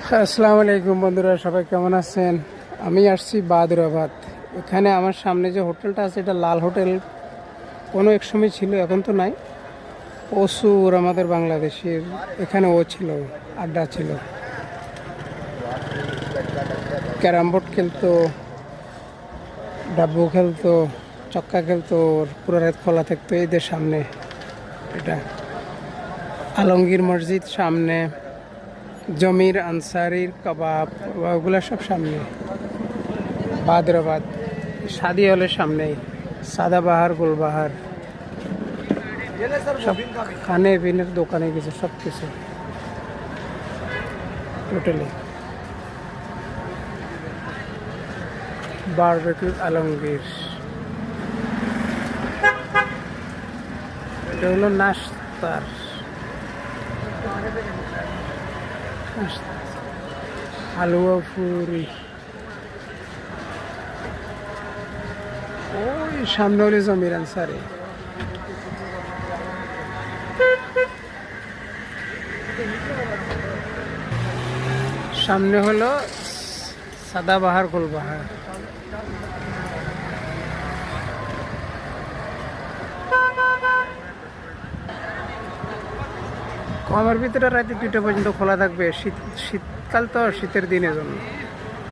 আসসালামু আলাইকুম বন্ধুরা, সবাই কেমন আছেন? আমি আসছি বাদুরাবাদ। এখানে আমার সামনে যে হোটেলটা আছে এটা লাল হোটেল। কোনো এক সময় ছিল, এখন তো নাই। প্রচুর আমাদের বাংলাদেশের এখানে ছিল, আড্ডা ছিল, ক্যারাম বোর্ড খেলতো, ডাব্বু খেলতো, চক্কা খেলতো, পুরো রাত খোলা থাকতো। এদের সামনে এটা আলমগীর মসজিদ সামনে, জমির আনসারির কাবাব, ওগুলো সব সামনে। বাদরাবাদ শাদি হলের সামনেই সাদাবাহার গুলবাহার, সব খানে পিনের দোকানে কিছু সব কিছু টোটালি। বারবেকিউ আলমগীর, এটা হলো নাস্তার হালুয়া ফুরি। ওই সামনে হলে জমির আনসারি। সামনে হলো সাদাবাহার গুলবাহার। কমের ভিতরে রাতে 2টা পর্যন্ত খোলা থাকবে। শীতকাল তো, শীতের দিনের জন্য।